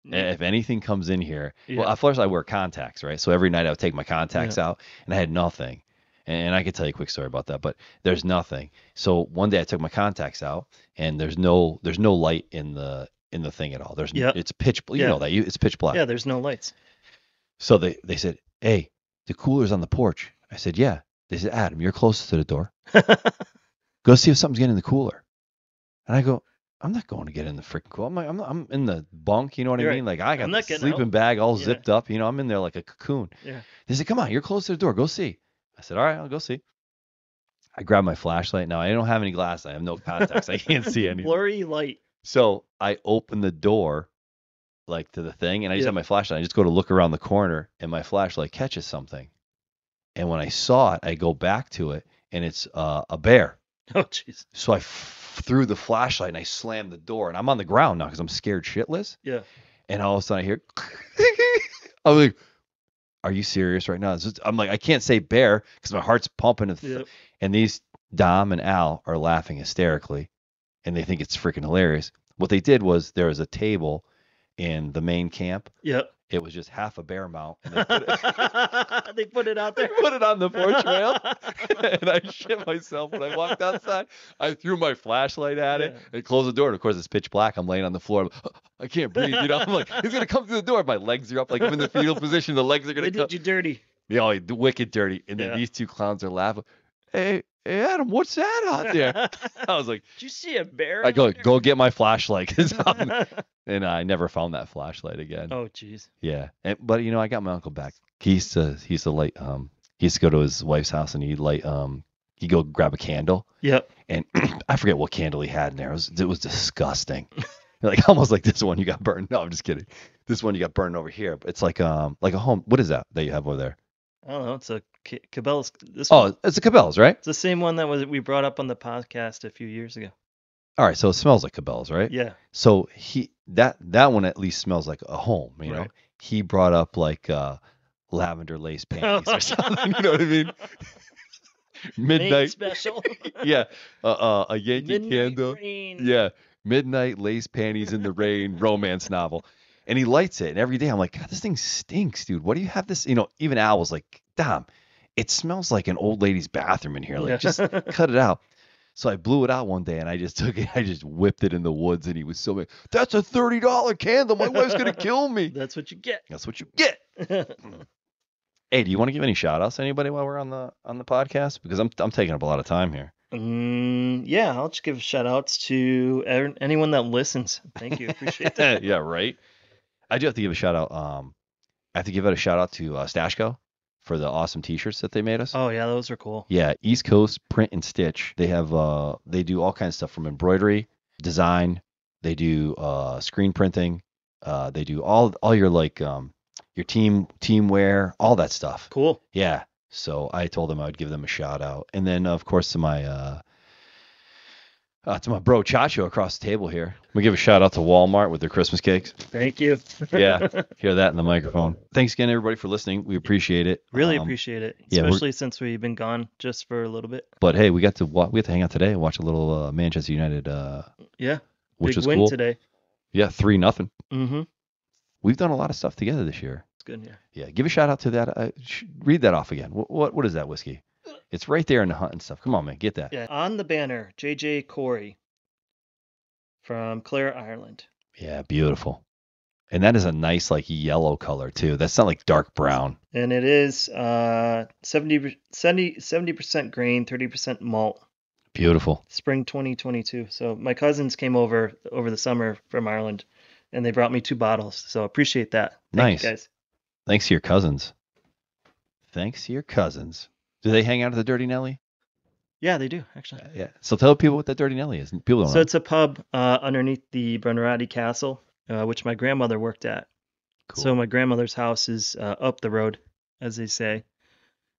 if anything comes in here, well, Yeah. at first I wear contacts, right? So every night I would take my contacts out, and I had nothing. And I could tell you a quick story about that, but there's nothing. So one day I took my contacts out, and there's no light in the thing at all. It's pitch. You Yeah. know that it's pitch black. Yeah, there's no lights. So they said, hey, the cooler's on the porch. I said, yeah. They said, Adam, you're closest to the door. Go see if something's getting in the cooler. And I go, I'm not going to get in the freaking cooler. I'm in the bunk, you know what I You're mean? right. Like I got I'm the not getting sleeping out. bag all Yeah. zipped up, I'm in there like a cocoon. Yeah. They said, come on, you're close to the door. Go see. I said, all right, I'll go see. I grabbed my flashlight. Now I don't have any glasses. I have no contacts. I can't see anything. Blurry light. So I open the door like to the thing, and I just Yeah. have my flashlight. I just go to look around the corner, and my flashlight catches something. And when I saw it, I go back to it, and it's a bear. Oh, jeez. So I threw the flashlight, and I slammed the door, and I'm on the ground now because I'm scared shitless. Yeah. And all of a sudden I hear, I'm like, are you serious right now? I'm like, I can't say bear because my heart's pumping. Yep. And these Dom and Al are laughing hysterically, and they think it's freaking hilarious. What they did was there was a table in the main camp. Yep. It was just half a bear mount. And They put it out there. put it on the porch rail, and I shit myself when I walked outside. I threw my flashlight at it and closed the door. And of course, it's pitch black. I'm laying on the floor. I can't breathe. I'm like, he's gonna come through the door. My legs are up, like I'm in the fetal position. The legs are gonna They come. did you dirty. Yeah, wicked dirty. And then these two clowns are laughing. Hey, Adam, what's that out there? I was like, did you see a bear? I go get my flashlight, and I never found that flashlight again. Oh, jeez. Yeah, but I got my uncle back. He used to light. He used to go to his wife's house and he'd go grab a candle. Yep. And I forget what candle he had in there. It was disgusting. Like almost like this one you got burned. No, I'm just kidding. This one you got burned over here. But it's like a home. What is that you have over there? I don't know. It's a Cabela's. Oh, it's a Cabela's, right? It's the same one that we brought up on the podcast a few years ago. All right, so it smells like Cabela's, right? Yeah. So that one at least smells like a home, you know. Right. He brought up like lavender lace panties or something, you know what I mean? Midnight Midnight special. Yeah, a Yankee Midnight Candle. rain. Yeah, midnight lace panties in the rain romance novel. And he lights it, and every day I'm like, God, this thing stinks, dude. What do you have this? Even Al was like, Dom, it smells like an old lady's bathroom in here. Like, just cut it out. So I blew it out one day, and I just took it. I just whipped it in the woods, and he was so mad. That's a $30 candle. My wife's gonna kill me. That's what you get. That's what you get. Hey, do you want to give any shout outs to anybody while we're on the podcast? Because I'm taking up a lot of time here. Yeah, I'll just give shout outs to anyone that listens. Thank you. Appreciate that. Yeah, right. I do have to give a shout out. I have to give out a shout out to Stashco for the awesome T-shirts that they made us. Oh yeah, those are cool. Yeah, East Coast Print and Stitch. They have they do all kinds of stuff from embroidery, design. They do screen printing. They do all your your team wear, all that stuff. Cool. Yeah. So I told them I would give them a shout out, and then of course to my To my bro Chacho across the table here. We give a shout out to Walmart with their Christmas cakes. Thank you. Yeah, hear that in the microphone. Thanks again, everybody, for listening. We appreciate it. Really appreciate it, Yeah, especially since we've been gone just for a little bit. but hey, we got to hang out today and watch a little Manchester United, Yeah, which big was win cool. today. Yeah, 3-0. Mm-hmm. We've done a lot of stuff together this year. It's good. Yeah. Yeah, give a shout out to that. Read that off again. What is that whiskey? It's right there in the hunt and stuff. Come on, man, get that. Yeah. On the banner, JJ Corey from Clare, Ireland. Yeah, beautiful. And that is a nice like yellow color too. That's not like dark brown. And it is 70% grain, 30% malt. Beautiful. Spring 2022. So my cousins came over the summer from Ireland, and they brought me 2 bottles. So appreciate that. Thank you, Nice. guys. Thanks to your cousins. Thanks to your cousins. Do they hang out at the Dirty Nelly? Yeah, they do actually. Yeah. So tell people what that Dirty Nelly is. People don't So know. it's a pub underneath the Brunarati Castle, which my grandmother worked at. Cool. So my grandmother's house is up the road, as they say,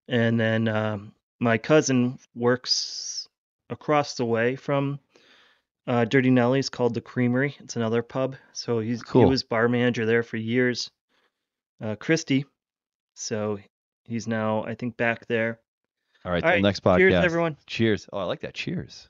and then my cousin works across the way from Dirty Nelly's, called the Creamery. It's another pub. So he Cool. was bar manager there for years. Christy. So he's now, I think, back there. All right. All Till right. next podcast. Cheers, everyone. Cheers. Oh, I like that. Cheers.